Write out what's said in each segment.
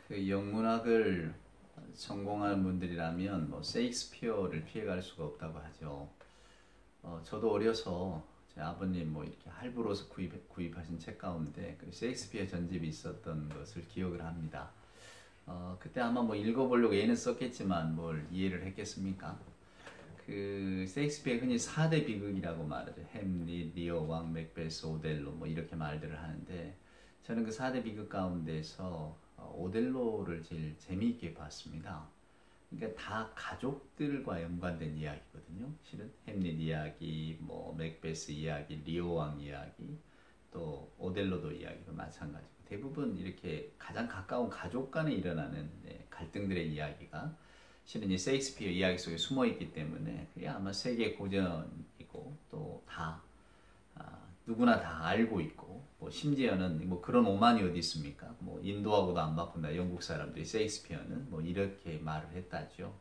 그 영문학을 전공하는 분들이라면 뭐 세익스피어를 피해갈 수가 없다고 하죠. 저도 어려서 제 아버님 뭐 이렇게 할부로서 구입하신 책 가운데 그 세익스피어 전집이 있었던 것을 기억을 합니다. 그때 아마 뭐 읽어보려고 애는 썼겠지만 뭘 이해를 했겠습니까? 그 세익스피어 흔히 4대 비극이라고 말하죠. 햄릿, 리어 왕, 맥베스, 오델로 뭐 이렇게 말들을 하는데 저는 그 4대 비극 가운데서 오델로를 제일 재미있게 봤습니다. 그러니까 다 가족들과 연관된 이야기거든요. 실은 햄릿 이야기, 뭐 맥베스 이야기, 리오 왕 이야기, 또 오델로도 이야기도 마찬가지고 대부분 이렇게 가장 가까운 가족 간에 일어나는 갈등들의 이야기가 실은 이 세익스피어 이야기 속에 숨어 있기 때문에 그게 아마 세계 고전이고 또 다 누구나 다 알고 있고 뭐 심지어는 뭐 그런 오만이 어디 있습니까? 뭐 인도하고도 안 바꾼다 영국 사람들이 세익스피어는 뭐 이렇게 말을 했다죠.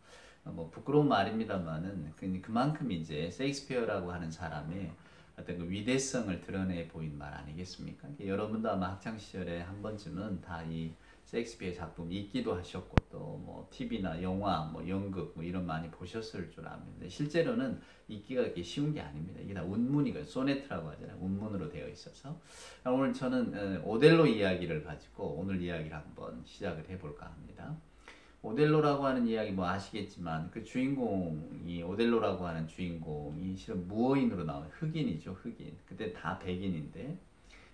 뭐 부끄러운 말입니다만은 그만큼 이제 세익스피어라고 하는 사람의 어떤 그 위대성을 드러내 보인 말 아니겠습니까? 여러분도 아마 학창 시절에 한 번쯤은 다 이 세익스피어 작품 읽기도 하셨고 또 뭐 TV나 영화, 뭐 연극 뭐 이런 많이 보셨을 줄 압니다. 실제로는 읽기가 그렇게 쉬운 게 아닙니다. 이게 다 운문이거든요. 소네트라고 하잖아요. 운문으로 되어 있어서 오늘 저는 오델로 이야기를 가지고 오늘 이야기를 한번 시작을 해볼까 합니다. 오델로라고 하는 이야기 뭐 아시겠지만 그 주인공이 오델로라고 하는 주인공이 실은 무어인으로 나온 흑인이죠. 흑인. 그때 다 백인인데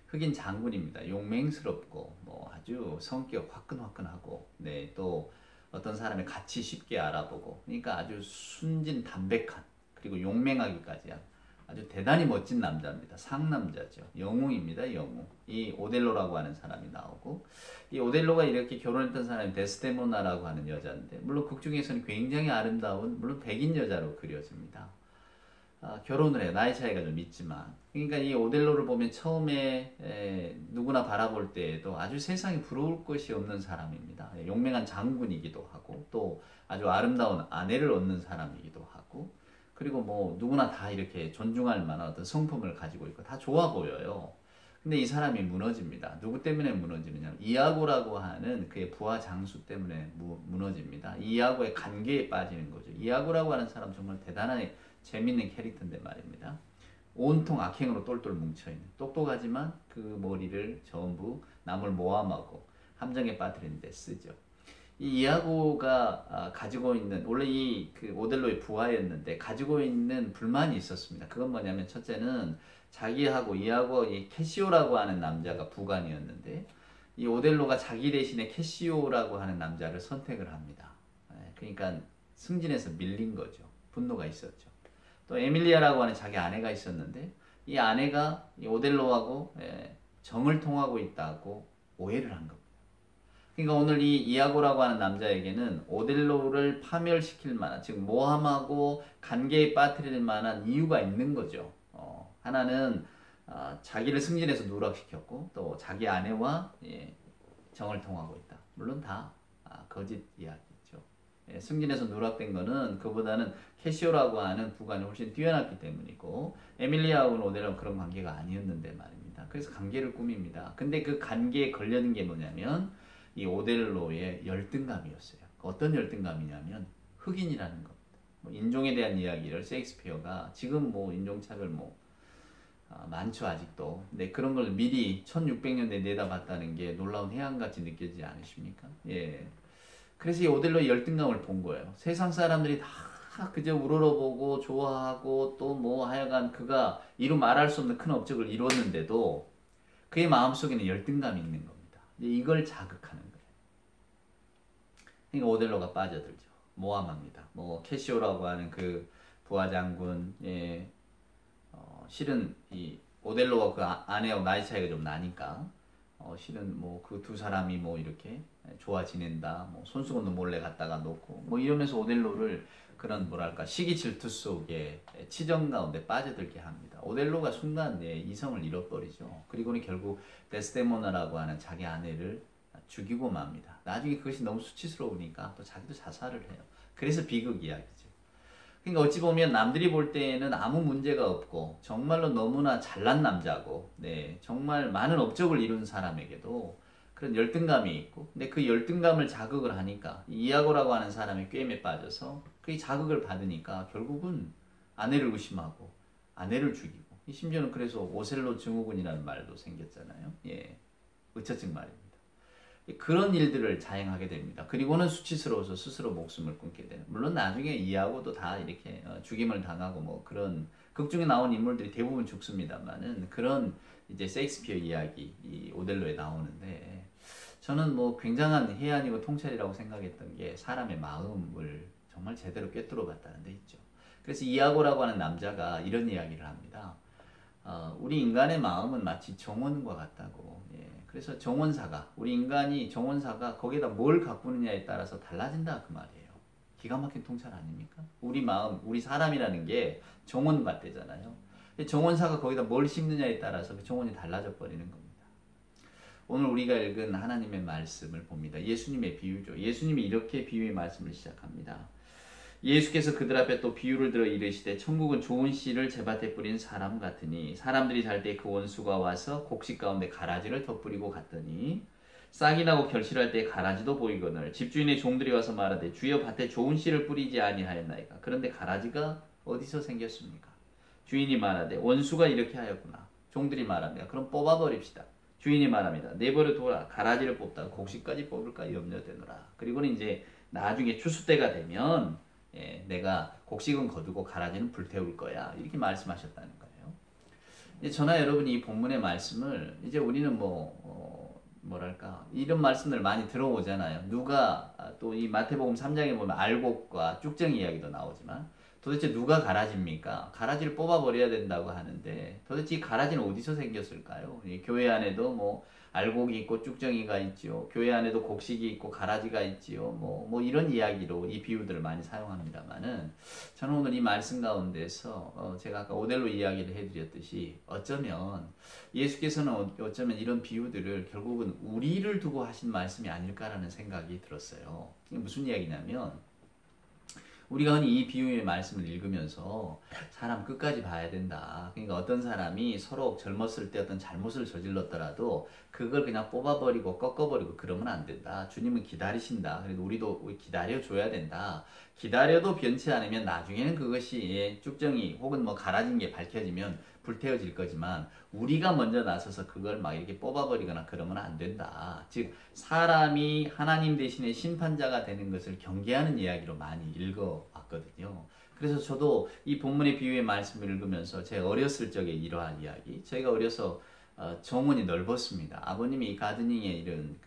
흑인 장군입니다. 용맹스럽고 뭐 아주 성격 화끈화끈하고 또 어떤 사람의 가치 쉽게 알아보고 그러니까 아주 순진 담백한 그리고 용맹하기까지 한 아주 대단히 멋진 남자입니다. 상남자죠. 영웅입니다. 영웅. 이 오델로라고 하는 사람이 나오고 이 오델로가 이렇게 결혼했던 사람이 데스데모나라고 하는 여자인데 물론 극 중에서는 굉장히 아름다운 물론 백인 여자로 그려집니다. 결혼을 해요. 나이 차이가 좀 있지만 그러니까 이 오델로를 보면 처음에 누구나 바라볼 때에도 아주 세상에 부러울 것이 없는 사람입니다. 용맹한 장군이기도 하고 또 아주 아름다운 아내를 얻는 사람이기도 하고 그리고 뭐 누구나 다 이렇게 존중할 만한 어떤 성품을 가지고 있고 다 좋아 보여요. 근데 이 사람이 무너집니다. 누구 때문에 무너지느냐? 이아고라고 하는 그의 부하 장수 때문에 무너집니다. 이아고의 관계에 빠지는 거죠. 이아고라고 하는 사람 정말 대단한 재밌는 캐릭터인데 말입니다. 온통 악행으로 똘똘 뭉쳐있는 똑똑하지만 그 머리를 전부 남을 모함하고 함정에 빠뜨리는 데 쓰죠. 이 이아고가 가지고 있는 원래 이 그 오델로의 부하였는데 가지고 있는 불만이 있었습니다. 그건 뭐냐면 첫째는 자기하고 이아고 이 캐시오라고 하는 남자가 부관이었는데 이 오델로가 자기 대신에 캐시오라고 하는 남자를 선택을 합니다. 그러니까 승진해서 밀린 거죠. 분노가 있었죠. 또 에밀리아라고 하는 자기 아내가 있었는데 이 아내가 이 오델로하고 정을 통하고 있다고 오해를 한 겁니다. 그러니까 오늘 이 이아고라고 하는 남자에게는 오델로를 파멸시킬 만한 즉 모함하고 관계에 빠뜨릴 만한 이유가 있는 거죠. 하나는 자기를 승진해서 누락시켰고 또 자기 아내와 정을 통하고 있다. 물론 다 거짓 이야기죠. 승진해서 누락된 거는 그보다는 캐시오라고 하는 부관이 훨씬 뛰어났기 때문이고 에밀리아하고는 오델로는 그런 관계가 아니었는데 말입니다. 그래서 관계를 꾸밉니다. 근데 그 관계에 걸려든 게 뭐냐면 이 오델로의 열등감이었어요. 어떤 열등감이냐면 흑인이라는 겁니다. 뭐 인종에 대한 이야기를 셰익스피어가 지금 뭐 인종차별 많죠 아직도. 근데 그런 걸 미리 1600년대에 내다봤다는 게 놀라운 해안같이 느껴지지 않으십니까? 예. 그래서 이 오델로의 열등감을 본 거예요. 세상 사람들이 다 그저 우러러보고 좋아하고 또 뭐 하여간 그가 이루 말할 수 없는 큰 업적을 이뤘는데도 그의 마음속에는 열등감이 있는 겁니다. 이걸 자극하는 거예요. 그러니까 오델로가 빠져들죠. 모함합니다. 뭐 캐시오라고 하는 그 부하 장군, 실은 이 오델로와 그 아내하고 나이 차이가 좀 나니까 실은 뭐 그 두 사람이 뭐 이렇게 좋아 지낸다, 뭐 손수건도 몰래 갖다가 놓고 뭐 이러면서 오델로를 그런 뭐랄까 시기 질투 속에 치정 가운데 빠져들게 합니다. 오델로가 순간 이성을 잃어버리죠. 그리고는 결국 데스데모나라고 하는 자기 아내를 죽이고 맙니다. 나중에 그것이 너무 수치스러우니까 또 자기도 자살을 해요. 그래서 비극 이야기죠. 그러니까 어찌 보면 남들이 볼 때에는 아무 문제가 없고 정말로 너무나 잘난 남자고 정말 많은 업적을 이룬 사람에게도 그런 열등감이 있고, 근데 그 열등감을 자극을 하니까 이아고라고 하는 사람의 꾀임에 빠져서 그 자극을 받으니까 결국은 아내를 의심하고 아내를 죽이고, 심지어는 그래서 오셀로 증후군이라는 말도 생겼잖아요. 예, 의처증 말입니다. 그런 일들을 자행하게 됩니다. 그리고는 수치스러워서 스스로 목숨을 끊게 되는. 물론 나중에 이하고도 다 이렇게 죽임을 당하고 뭐 그런 극 중에 나온 인물들이 대부분 죽습니다만은 그런 이제 셰익스피어 이야기 이 오델로에 나오는데, 저는 뭐 굉장한 해안이고 통찰이라고 생각했던 게 사람의 마음을 정말 제대로 꿰뚫어 봤다는 데 있죠. 그래서 이아고라고 하는 남자가 이런 이야기를 합니다. 우리 인간의 마음은 마치 정원과 같다고. 예. 그래서 정원사가, 우리 인간이 정원사가 거기에다 뭘 가꾸느냐에 따라서 달라진다 그 말이에요. 기가 막힌 통찰 아닙니까? 우리 마음, 우리 사람이라는 게 정원 같대잖아요. 정원사가 거기다 뭘 심느냐에 따라서 그 정원이 달라져 버리는 겁니다. 오늘 우리가 읽은 하나님의 말씀을 봅니다. 예수님의 비유죠. 예수님이 이렇게 비유의 말씀을 시작합니다. 예수께서 그들 앞에 또 비유를 들어 이르시되 천국은 좋은 씨를 제밭에 뿌린 사람 같으니 사람들이 잘 때 그 원수가 와서 곡식 가운데 가라지를 덧뿌리고 갔더니 싹이 나고 결실할 때 가라지도 보이거늘 집주인의 종들이 와서 말하되 주여 밭에 좋은 씨를 뿌리지 아니하였나이까. 그런데 가라지가 어디서 생겼습니까? 주인이 말하되 원수가 이렇게 하였구나. 종들이 말합니다. 그럼 뽑아버립시다. 주인이 말합니다. 내버려 둬라. 가라지를 뽑다가 곡식까지 뽑을까 염려되노라. 그리고는 이제 나중에 추수 때가 되면 내가 곡식은 거두고 가라지는 불태울 거야. 이렇게 말씀하셨다는 거예요. 이제 저나 여러분이 이 본문의 말씀을 이제 우리는 뭐랄까 이런 말씀들 많이 들어오잖아요. 누가 또 이 마태복음 3장에 보면 알곡과 쭉정이 이야기도 나오지만 도대체 누가 가라지입니까? 가라지를 뽑아버려야 된다고 하는데 도대체 이 가라지는 어디서 생겼을까요? 교회 안에도 뭐 알곡이 있고 쭉정이가 있지요. 교회 안에도 곡식이 있고 가라지가 있지요. 뭐 이런 이야기로 이 비유들을 많이 사용합니다만은 저는 오늘 이 말씀 가운데서 제가 아까 오델로 이야기를 해드렸듯이 어쩌면 예수께서는 어쩌면 이런 비유들을 결국은 우리를 두고 하신 말씀이 아닐까라는 생각이 들었어요. 이게 무슨 이야기냐면 우리가 흔히 이 비유의 말씀을 읽으면서 사람 끝까지 봐야 된다. 그러니까 어떤 사람이 서로 젊었을 때 어떤 잘못을 저질렀더라도 그걸 그냥 뽑아버리고 꺾어버리고 그러면 안 된다. 주님은 기다리신다. 그래도 우리도 기다려줘야 된다. 기다려도 변치 않으면 나중에는 그것이 쭉정이 혹은 뭐 가라진 게 밝혀지면 불태워질 거지만 우리가 먼저 나서서 그걸 막 이렇게 뽑아버리거나 그러면 안 된다. 즉 사람이 하나님 대신에 심판자가 되는 것을 경계하는 이야기로 많이 읽어왔거든요. 그래서 저도 이 본문의 비유의 말씀을 읽으면서 제 어렸을 적에 이러한 이야기, 저희가 어려서 정원이 넓었습니다. 아버님이 이 가드닝에 이런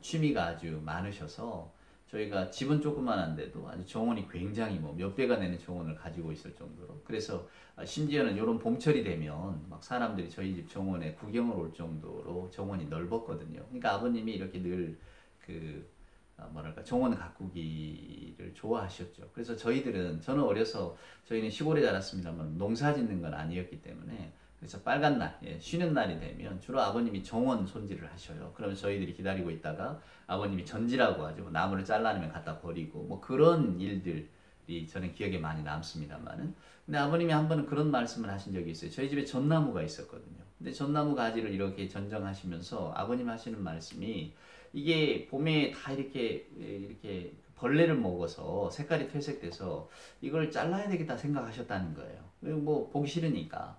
취미가 아주 많으셔서 저희가 집은 조그만한데도 아주 정원이 굉장히 몇 배가 되는 정원을 가지고 있을 정도로, 그래서 심지어는 이런 봄철이 되면 막 사람들이 저희 집 정원에 구경을 올 정도로 정원이 넓었거든요. 그러니까 아버님이 이렇게 늘 정원 가꾸기를 좋아하셨죠. 그래서 저는 어려서 저희는 시골에 자랐습니다만 농사 짓는 건 아니었기 때문에 그래서 빨간 날, 쉬는 날이 되면 주로 아버님이 정원 손질을 하셔요. 그러면 저희들이 기다리고 있다가 아버님이 전지라고 하죠. 나무를 잘라내면 갖다 버리고 뭐 그런 일들이 저는 기억에 많이 남습니다만은, 근데 아버님이 한 번은 그런 말씀을 하신 적이 있어요. 저희 집에 전나무가 있었거든요. 근데 전나무 가지를 이렇게 전정하시면서 아버님 하시는 말씀이 이게 봄에 다 이렇게 벌레를 먹어서 색깔이 퇴색돼서 이걸 잘라야 되겠다 생각하셨다는 거예요. 뭐 보기 싫으니까.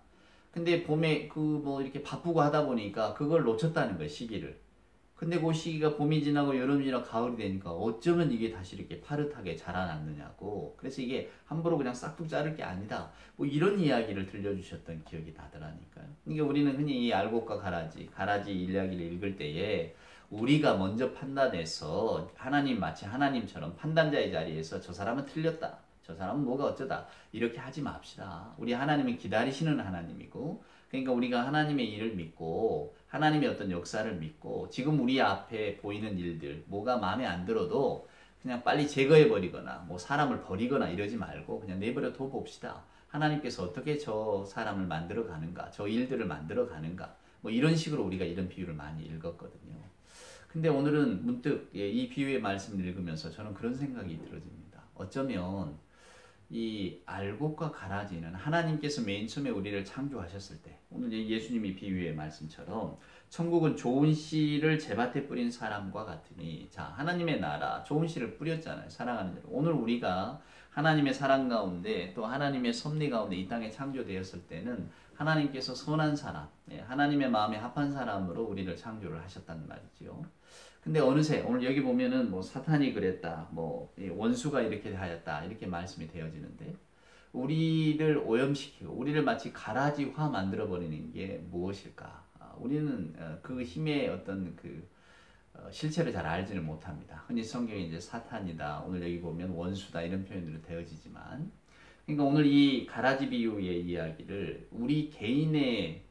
근데 봄에 이렇게 바쁘고 하다 보니까 그걸 놓쳤다는 거예요, 시기를. 근데 그 시기가 봄이 지나고 여름이 지나고 가을이 되니까 어쩌면 이게 다시 이렇게 파릇하게 자라났느냐고. 그래서 이게 함부로 그냥 싹둑 자를 게 아니다. 뭐 이런 이야기를 들려주셨던 기억이 나더라니까요. 그러니까 우리는 흔히 이 알곡과 가라지 이야기를 읽을 때에 우리가 먼저 판단해서 마치 하나님처럼 판단자의 자리에서 저 사람은 틀렸다, 저 사람은 뭐가 어쩌다 이렇게 하지 맙시다. 우리 하나님은 기다리시는 하나님이고, 그러니까 우리가 하나님의 일을 믿고 하나님의 어떤 역사를 믿고 지금 우리 앞에 보이는 일들 뭐가 마음에 안 들어도 그냥 빨리 제거해버리거나 뭐 사람을 버리거나 이러지 말고 그냥 내버려 둬봅시다. 하나님께서 어떻게 저 사람을 만들어 가는가, 저 일들을 만들어 가는가, 뭐 이런 식으로 우리가 이런 비유를 많이 읽었거든요. 근데 오늘은 문득 이 비유의 말씀을 읽으면서 저는 그런 생각이 들어집니다. 어쩌면 이 알곡과 가라지는 하나님께서 맨 처음에 우리를 창조하셨을 때, 오늘 예수님이 비유의 말씀처럼 천국은 좋은 씨를 제밭에 뿌린 사람과 같으니. 자, 하나님의 나라 좋은 씨를 뿌렸잖아요. 사랑하는 여러분. 오늘 우리가 하나님의 사랑 가운데 또 하나님의 섭리 가운데 이 땅에 창조되었을 때는 하나님께서 선한 사람, 하나님의 마음에 합한 사람으로 우리를 창조를 하셨단 말이죠. 근데 어느새 오늘 여기 보면은 뭐 사탄이 그랬다, 뭐 원수가 이렇게 하였다 이렇게 말씀이 되어지는데, 우리를 오염시키고 우리를 마치 가라지화 만들어 버리는 게 무엇일까? 우리는 그 힘의 어떤 그 실체를 잘 알지를 못합니다. 흔히 성경에 이제 사탄이다, 오늘 여기 보면 원수다 이런 표현들로 되어지지만, 그러니까 오늘 이 가라지 비유의 이야기를 우리 개인의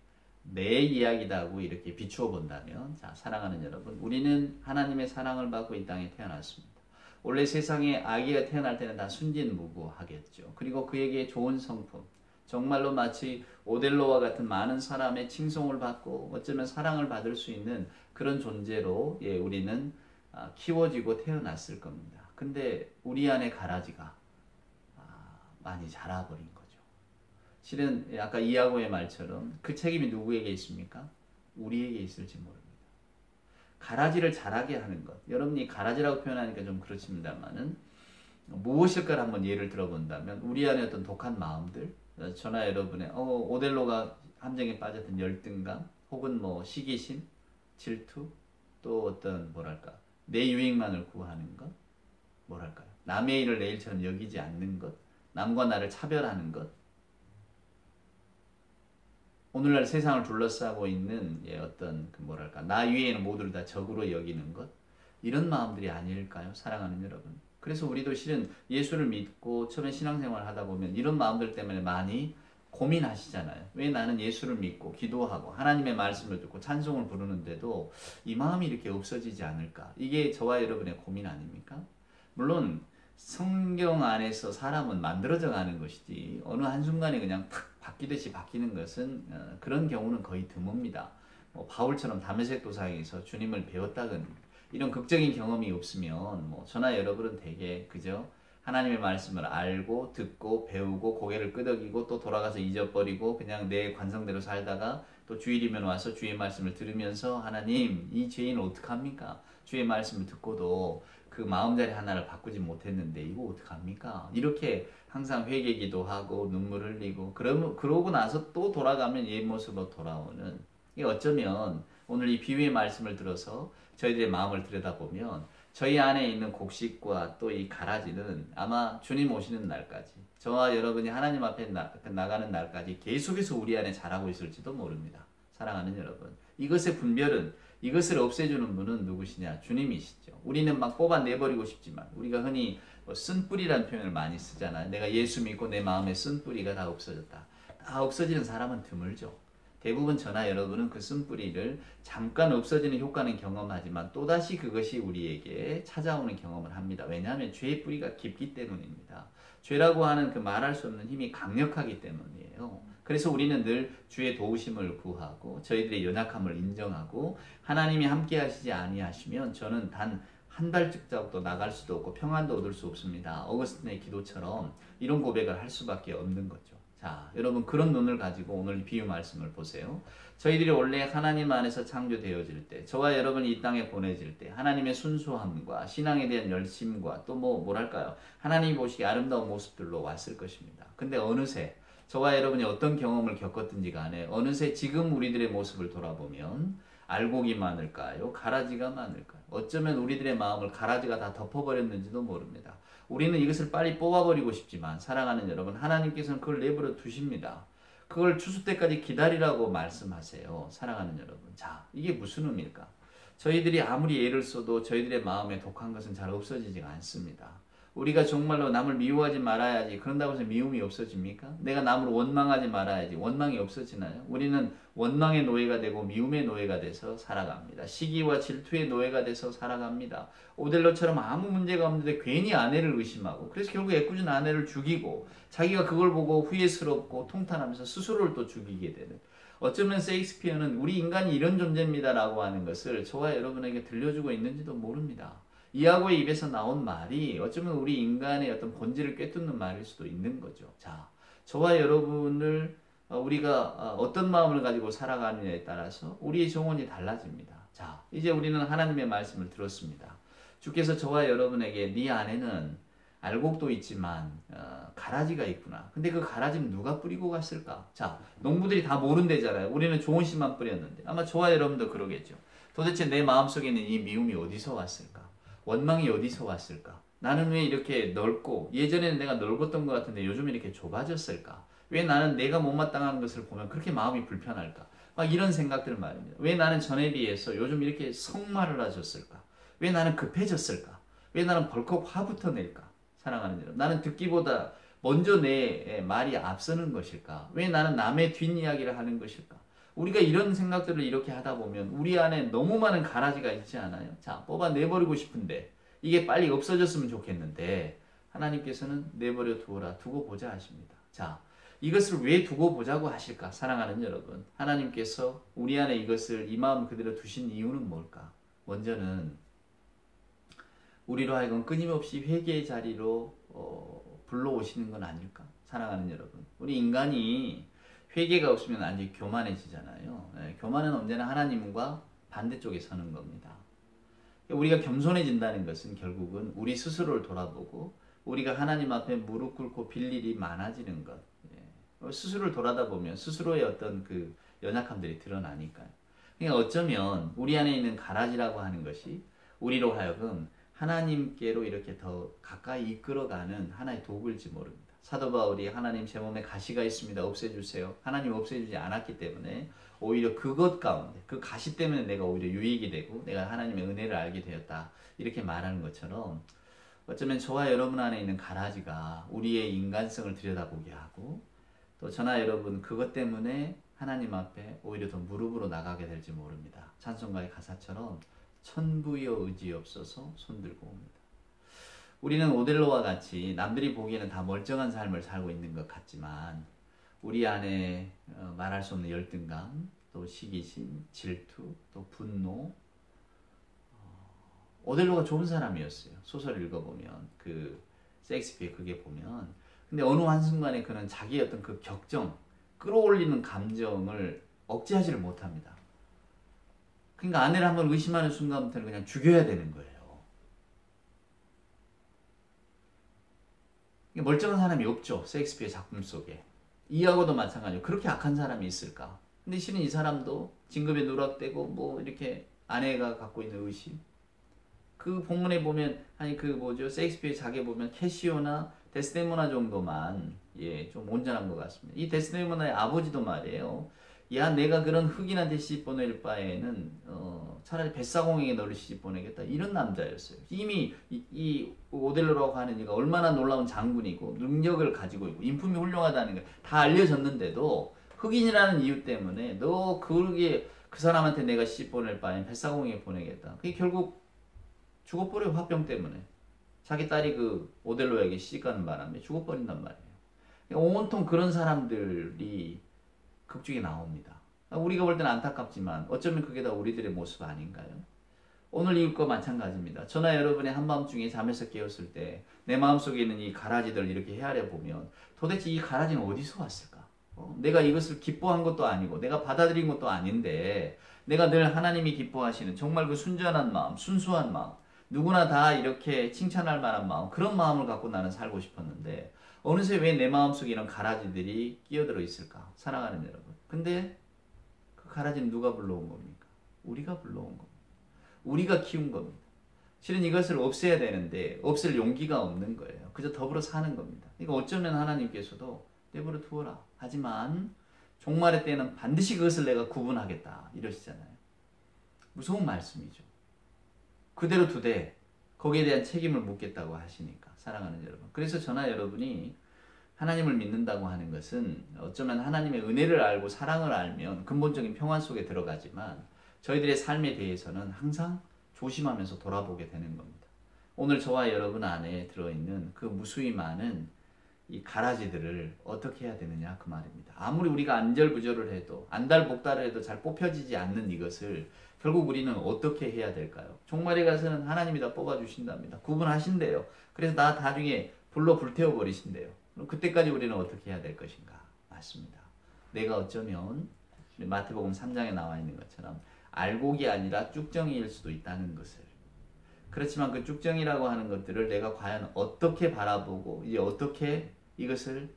내 이야기다고 이렇게 비추어 본다면, 자, 사랑하는 여러분, 우리는 하나님의 사랑을 받고 이 땅에 태어났습니다. 원래 세상에 아기가 태어날 때는 다 순진무구하겠죠. 그리고 그에게 좋은 성품, 정말로 마치 오델로와 같은 많은 사람의 칭송을 받고 어쩌면 사랑을 받을 수 있는 그런 존재로 우리는 키워지고 태어났을 겁니다. 근데 우리 안에 가라지가 많이 자라버린 거죠. 실은 아까 이야고의 말처럼 그 책임이 누구에게 있습니까? 우리에게 있을지 모릅니다. 가라지를 자라게 하는 것. 여러분이 가라지라고 표현하니까 좀 그렇습니다만은 무엇일까를 한번 예를 들어본다면, 우리 안에 어떤 독한 마음들, 저나 여러분의 오델로가 함정에 빠졌던 열등감, 혹은 뭐 시기심, 질투, 또 어떤 뭐랄까 내 유익만을 구하는 것, 뭐랄까요, 남의 일을 내 일처럼 여기지 않는 것, 남과 나를 차별하는 것, 오늘날 세상을 둘러싸고 있는 어떤 그 뭐랄까 나 위에는 모두를 다 적으로 여기는 것, 이런 마음들이 아닐까요? 사랑하는 여러분. 그래서 우리도 실은 예수를 믿고 처음에 신앙생활을 하다 보면 이런 마음들 때문에 많이 고민하시잖아요. 왜 나는 예수를 믿고 기도하고 하나님의 말씀을 듣고 찬송을 부르는데도 이 마음이 이렇게 없어지지 않을까? 이게 저와 여러분의 고민 아닙니까? 물론 성경 안에서 사람은 만들어져 가는 것이지 어느 한순간에 그냥 탁 바뀌듯이 바뀌는 것은 그런 경우는 거의 드뭅니다. 바울처럼 다메섹 도상에서 주님을 배웠다든 이런 극적인 경험이 없으면 저나 여러분은 대개 그저 하나님의 말씀을 알고 듣고 배우고 고개를 끄덕이고 또 돌아가서 잊어버리고 그냥 내 관성대로 살다가 또 주일이면 와서 주의 말씀을 들으면서, 하나님, 이 죄인은 어떡합니까? 주의 말씀을 듣고도 그 마음자리 하나를 바꾸지 못했는데 이거 어떡합니까? 이렇게 항상 회개기도 하고 눈물 흘리고 그러고 나서 또 돌아가면 옛 모습으로 돌아오는, 이게 어쩌면 오늘 이 비유의 말씀을 들어서 저희들의 마음을 들여다보면 저희 안에 있는 곡식과 또 이 가라지는 아마 주님 오시는 날까지, 저와 여러분이 하나님 앞에 나가는 날까지 계속해서 우리 안에 자라고 있을지도 모릅니다. 사랑하는 여러분, 이것의 분별은, 이것을 없애주는 분은 누구시냐? 주님이시죠. 우리는 막 뽑아내버리고 싶지만, 우리가 흔히 쓴뿌리라는 표현을 많이 쓰잖아요. 내가 예수 믿고 내 마음에 쓴뿌리가 다 없어졌다. 다 없어지는 사람은 드물죠. 대부분 저나 여러분은 그 쓴뿌리를 잠깐 없어지는 효과는 경험하지만 또다시 그것이 우리에게 찾아오는 경험을 합니다. 왜냐하면 죄의 뿌리가 깊기 때문입니다. 죄라고 하는 그 말할 수 없는 힘이 강력하기 때문이에요. 그래서 우리는 늘 주의 도우심을 구하고 저희들의 연약함을 인정하고, 하나님이 함께 하시지 아니하시면 저는 단 한 발짝도 나갈 수도 없고 평안도 얻을 수 없습니다. 어거스틴의 기도처럼 이런 고백을 할 수밖에 없는 거죠. 자, 여러분, 그런 눈을 가지고 오늘 비유 말씀을 보세요. 저희들이 원래 하나님 안에서 창조되어질 때, 저와 여러분이 이 땅에 보내질 때 하나님의 순수함과 신앙에 대한 열심과 또 뭐랄까요, 하나님이 보시기에 아름다운 모습들로 왔을 것입니다. 근데 어느새 저와 여러분이 어떤 경험을 겪었든지 간에 어느새 지금 우리들의 모습을 돌아보면 알곡이 많을까요? 가라지가 많을까요? 어쩌면 우리들의 마음을 가라지가 다 덮어버렸는지도 모릅니다. 우리는 이것을 빨리 뽑아버리고 싶지만, 사랑하는 여러분, 하나님께서는 그걸 내버려 두십니다. 그걸 추수 때까지 기다리라고 말씀하세요. 사랑하는 여러분. 자, 이게 무슨 의미일까? 저희들이 아무리 애를 써도 저희들의 마음에 독한 것은 잘 없어지지가 않습니다. 우리가 정말로 남을 미워하지 말아야지, 그런다고 해서 미움이 없어집니까? 내가 남을 원망하지 말아야지, 원망이 없어지나요? 우리는 원망의 노예가 되고 미움의 노예가 돼서 살아갑니다. 시기와 질투의 노예가 돼서 살아갑니다. 오델로처럼 아무 문제가 없는데 괜히 아내를 의심하고, 그래서 결국 애꿎은 아내를 죽이고 자기가 그걸 보고 후회스럽고 통탄하면서 스스로를 또 죽이게 되는, 어쩌면 셰익스피어는 우리 인간이 이런 존재입니다라고 하는 것을 저와 여러분에게 들려주고 있는지도 모릅니다. 이하고의 입에서 나온 말이 어쩌면 우리 인간의 어떤 본질을 꿰뚫는 말일 수도 있는 거죠. 자, 저와 여러분을 우리가 어떤 마음을 가지고 살아가느냐에 따라서 우리의 정원이 달라집니다. 자, 이제 우리는 하나님의 말씀을 들었습니다. 주께서 저와 여러분에게 네 안에는 알곡도 있지만 가라지가 있구나. 근데 그 가라지는 누가 뿌리고 갔을까? 자, 농부들이 다 모른대잖아요. 우리는 좋은 씨만 뿌렸는데 아마 저와 여러분도 그러겠죠. 도대체 내 마음속에 있는 이 미움이 어디서 왔을까? 원망이 어디서 왔을까? 나는 왜 이렇게 넓고 예전에는 내가 넓었던 것 같은데 요즘 이렇게 좁아졌을까? 왜 나는 내가 못마땅한 것을 보면 그렇게 마음이 불편할까? 막 이런 생각들 말입니다. 왜 나는 전에 비해서 요즘 이렇게 성마르라졌을까? 왜 나는 급해졌을까? 왜 나는 벌컥 화부터 낼까? 사랑하는 여러분, 나는 듣기보다 먼저 내 말이 앞서는 것일까? 왜 나는 남의 뒷이야기를 하는 것일까? 우리가 이런 생각들을 이렇게 하다 보면 우리 안에 너무 많은 가라지가 있지 않아요? 자, 뽑아내버리고 싶은데 이게 빨리 없어졌으면 좋겠는데 하나님께서는 내버려 두어라, 두고 보자 하십니다. 자, 이것을 왜 두고 보자고 하실까? 사랑하는 여러분, 하나님께서 우리 안에 이것을 이 마음 그대로 두신 이유는 뭘까? 먼저는 우리로 하여금 끊임없이 회개의 자리로 불러오시는 건 아닐까? 사랑하는 여러분, 우리 인간이 회개가 없으면 완전히 교만해지잖아요. 교만은 언제나 하나님과 반대쪽에 서는 겁니다. 우리가 겸손해진다는 것은 결국은 우리 스스로를 돌아보고 우리가 하나님 앞에 무릎 꿇고 빌 일이 많아지는 것. 스스로를 돌아다 보면 스스로의 어떤 그 연약함들이 드러나니까요. 그러니까 어쩌면 우리 안에 있는 가라지라고 하는 것이 우리로 하여금 하나님께로 이렇게 더 가까이 이끌어가는 하나의 도구일지 모릅니다. 사도 바울이 하나님 제 몸에 가시가 있습니다. 없애주세요. 하나님 없애주지 않았기 때문에 오히려 그것 가운데 그 가시 때문에 내가 오히려 유익이 되고 내가 하나님의 은혜를 알게 되었다. 이렇게 말하는 것처럼 어쩌면 저와 여러분 안에 있는 가라지가 우리의 인간성을 들여다보게 하고 또 저나 여러분 그것 때문에 하나님 앞에 오히려 더 무릎으로 나가게 될지 모릅니다. 찬송가의 가사처럼 천부여 의지없어서 손들고 옵니다. 우리는 오델로와 같이 남들이 보기에는 다 멀쩡한 삶을 살고 있는 것 같지만 우리 안에 말할 수 없는 열등감, 또 시기심, 질투, 또 분노. 오델로가 좋은 사람이었어요. 소설을 읽어보면 그 셰익스피어 그게 보면 근데 어느 한순간에 그는 자기의 어떤 그 격정, 끌어올리는 감정을 억제하지를 못합니다. 그러니까 아내를 한번 의심하는 순간부터는 그냥 죽여야 되는 거예요. 멀쩡한 사람이 없죠. 셰익스피어 작품 속에. 이하고도 마찬가지로 그렇게 악한 사람이 있을까? 근데 실은 이 사람도 진급에 누락되고 뭐 이렇게 아내가 갖고 있는 의심. 그 본문에 보면 아니 그 뭐죠? 셰익스피어 작에 보면 캐시오나 데스데모나 정도만 좀 온전한 것 같습니다. 이 데스데모나의 아버지도 말이에요. 야 내가 그런 흑인한테 시집보낼 바에는 차라리 뱃사공에게 너를 시집보내겠다. 이런 남자였어요. 이미 이 오델로라고 하는 이가 얼마나 놀라운 장군이고 능력을 가지고 있고 인품이 훌륭하다는 게 다 알려졌는데도 흑인이라는 이유 때문에 너 그러게 그 사람한테 내가 시집보낼 바엔 뱃사공에게 보내겠다. 그게 결국 죽어버려요. 화병 때문에. 자기 딸이 그 오델로에게 시집가는 바람에 죽어버린단 말이에요. 온통 그런 사람들이 극중에 나옵니다. 우리가 볼 때는 안타깝지만 어쩌면 그게 다 우리들의 모습 아닌가요? 오늘 이웃과 마찬가지입니다. 저나 여러분의 한밤중에 잠에서 깨었을 때 내 마음속에 있는 이 가라지들을 이렇게 헤아려 보면 도대체 이 가라지는 어디서 왔을까? 내가 이것을 기뻐한 것도 아니고 내가 받아들인 것도 아닌데 내가 늘 하나님이 기뻐하시는 정말 그 순전한 마음, 순수한 마음 누구나 다 이렇게 칭찬할 만한 마음 그런 마음을 갖고 나는 살고 싶었는데 어느새 왜 내 마음속에 이런 가라지들이 끼어들어 있을까? 사랑하는 여러분. 근데 그 가라지는 누가 불러온 겁니까? 우리가 불러온 겁니다. 우리가 키운 겁니다. 실은 이것을 없애야 되는데 없앨 용기가 없는 거예요. 그저 더불어 사는 겁니다. 그러니까 어쩌면 하나님께서도 내버려 두어라. 하지만 종말의 때는 반드시 그것을 내가 구분하겠다. 이러시잖아요. 무서운 말씀이죠. 그대로 두되 거기에 대한 책임을 묻겠다고 하시니까 사랑하는 여러분. 그래서 저나 여러분이 하나님을 믿는다고 하는 것은 어쩌면 하나님의 은혜를 알고 사랑을 알면 근본적인 평안 속에 들어가지만 저희들의 삶에 대해서는 항상 조심하면서 돌아보게 되는 겁니다. 오늘 저와 여러분 안에 들어있는 그 무수히 많은 이 가라지들을 어떻게 해야 되느냐 그 말입니다. 아무리 우리가 안절부절을 해도 안달복달을 해도 잘 뽑혀지지 않는 이것을 결국 우리는 어떻게 해야 될까요? 종말에 가서는 하나님이 다 뽑아주신답니다. 구분하신대요. 그래서 나 나중에 불로 불태워 버리신대요. 그럼 그때까지 우리는 어떻게 해야 될 것인가? 맞습니다. 내가 어쩌면 마태복음 3장에 나와 있는 것처럼 알곡이 아니라 쭉정이일 수도 있다는 것을. 그렇지만 그 쭉정이라고 하는 것들을 내가 과연 어떻게 바라보고 이제 어떻게 이것을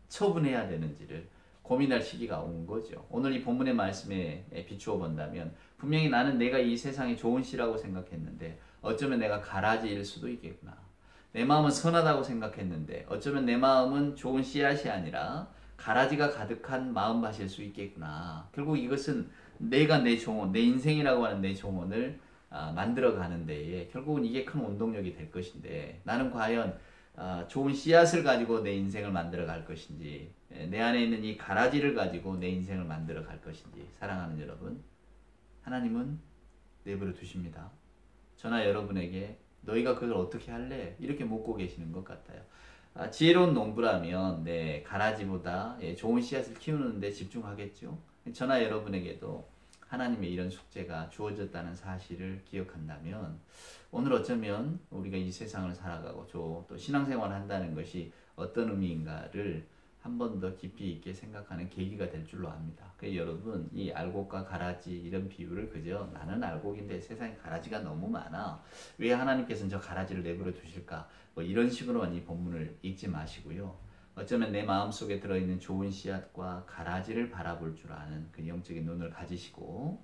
처분해야 되는지를 고민할 시기가 온 거죠. 오늘 이 본문의 말씀에 비추어 본다면 분명히 나는 내가 이 세상에 좋은 씨라고 생각했는데 어쩌면 내가 가라지일 수도 있겠구나. 내 마음은 선하다고 생각했는데 어쩌면 내 마음은 좋은 씨앗이 아니라 가라지가 가득한 마음밭일 수 있겠구나. 결국 이것은 내가 내 종언, 내 인생이라고 하는 내 종언을 만들어가는 데에 결국은 이게 큰 원동력이 될 것인데 나는 과연 좋은 씨앗을 가지고 내 인생을 만들어 갈 것인지 내 안에 있는 이 가라지를 가지고 내 인생을 만들어 갈 것인지. 사랑하는 여러분, 하나님은 내버려 두십니다. 저나 여러분에게 너희가 그걸 어떻게 할래? 이렇게 묻고 계시는 것 같아요. 지혜로운 농부라면 가라지보다 좋은 씨앗을 키우는 데 집중하겠죠. 저나 여러분에게도 하나님의 이런 숙제가 주어졌다는 사실을 기억한다면 오늘 어쩌면 우리가 이 세상을 살아가고 또 신앙생활을 한다는 것이 어떤 의미인가를 한 번 더 깊이 있게 생각하는 계기가 될 줄로 압니다. 그래서 여러분, 이 알곡과 가라지 이런 비유를 그저 나는 알곡인데 세상에 가라지가 너무 많아, 왜 하나님께서는 저 가라지를 내버려 두실까, 뭐 이런 식으로만 이 본문을 읽지 마시고요. 어쩌면 내 마음속에 들어있는 좋은 씨앗과 가라지를 바라볼 줄 아는 그 영적인 눈을 가지시고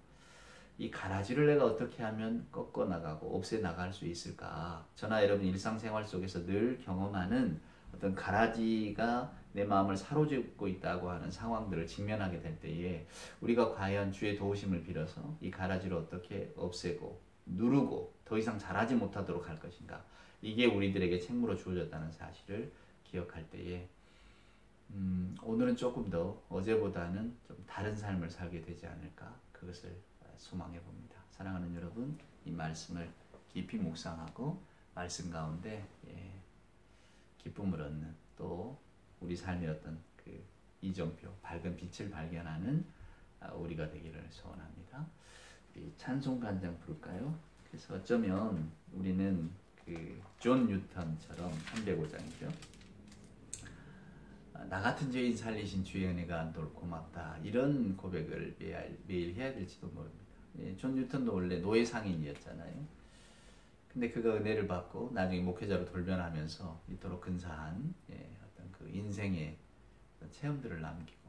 이 가라지를 내가 어떻게 하면 꺾어 나가고 없애 나갈 수 있을까. 저나 여러분 일상생활 속에서 늘 경험하는 어떤 가라지가 내 마음을 사로잡고 있다고 하는 상황들을 직면하게 될 때에 우리가 과연 주의 도우심을 빌어서 이 가라지를 어떻게 없애고 누르고 더 이상 자라지 못하도록 할 것인가. 이게 우리들에게 책무로 주어졌다는 사실을 기억할 때에 오늘은 조금 더 어제보다는 좀 다른 삶을 살게 되지 않을까, 그것을 소망해 봅니다. 사랑하는 여러분, 이 말씀을 깊이 묵상하고 말씀 가운데 기쁨을 얻는, 또 우리 삶의 어떤 그 이정표, 밝은 빛을 발견하는 우리가 되기를 소원합니다. 이 찬송간장 부를까요? 그래서 어쩌면 우리는 그 존 뉴턴처럼 305장이죠. 나 같은 죄인 살리신 주의 은혜가 안도록 고맙다, 이런 고백을 매일 해야 될지도 모릅니다. 존 뉴턴도 원래 노예 상인이었잖아요. 근데 그가 은혜를 받고 나중에 목회자로 돌변하면서 이토록 근사한 어떤 그 인생의 체험들을 남기고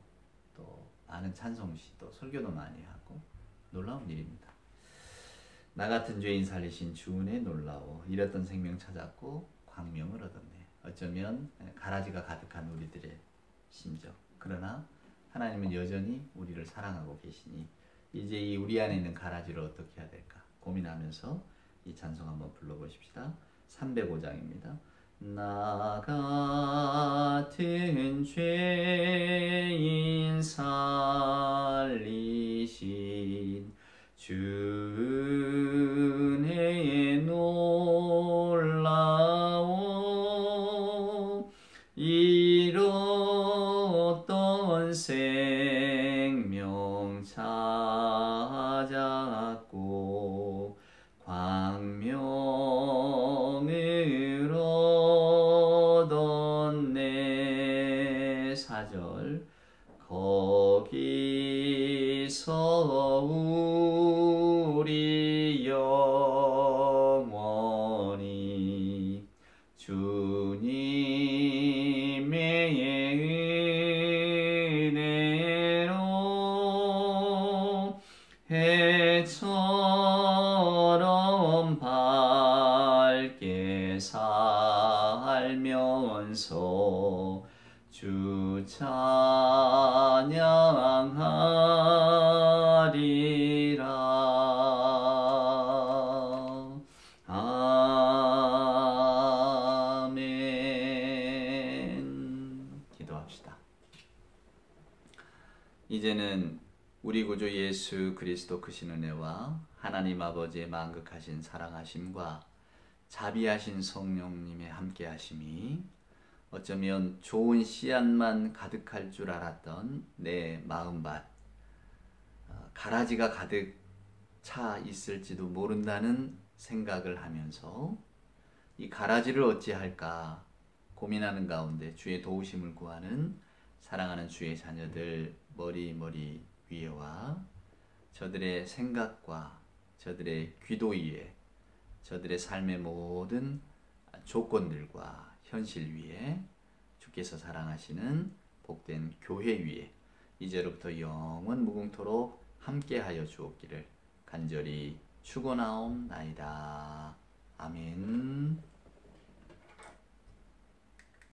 또 많은 찬송시, 또 설교도 많이 하고 놀라운 일입니다. 나 같은 죄인 살리신 주 은혜 놀라워, 잃었던 생명 찾았고 광명을 얻었네. 어쩌면 가라지가 가득한 우리들의 심정, 그러나 하나님은 여전히 우리를 사랑하고 계시니 이제 이 우리 안에 있는 가라지를 어떻게 해야 될까 고민하면서 이 찬송 한번 불러보십시다. 305장입니다. 나 같은 죄인 살리신 주 은혜에 놀라워, 잃었던 생명 찾았고 광명을 얻었네. 4절 거기서 우리 영원히 주님의 은혜로 해처럼 밝게 살면서 주 찬양하리라. 아멘. 기도합시다. 이제는 우리 구주 예수 그리스도 크신 은혜와 하나님 아버지의 만극하신 사랑하심과 자비하신 성령님의 함께하심이 어쩌면 좋은 씨앗만 가득할 줄 알았던 내 마음밭, 가라지가 가득 차 있을지도 모른다는 생각을 하면서 이 가라지를 어찌할까 고민하는 가운데 주의 도우심을 구하는 사랑하는 주의 자녀들 머리 위에와 저들의 생각과 저들의 기도 위에 저들의 삶의 모든 조건들과 현실 위에 주께서 사랑하시는 복된 교회 위에 이제로부터 영원 무궁토록 함께하여 주옵기를 간절히 축원하옵나이다. 아멘.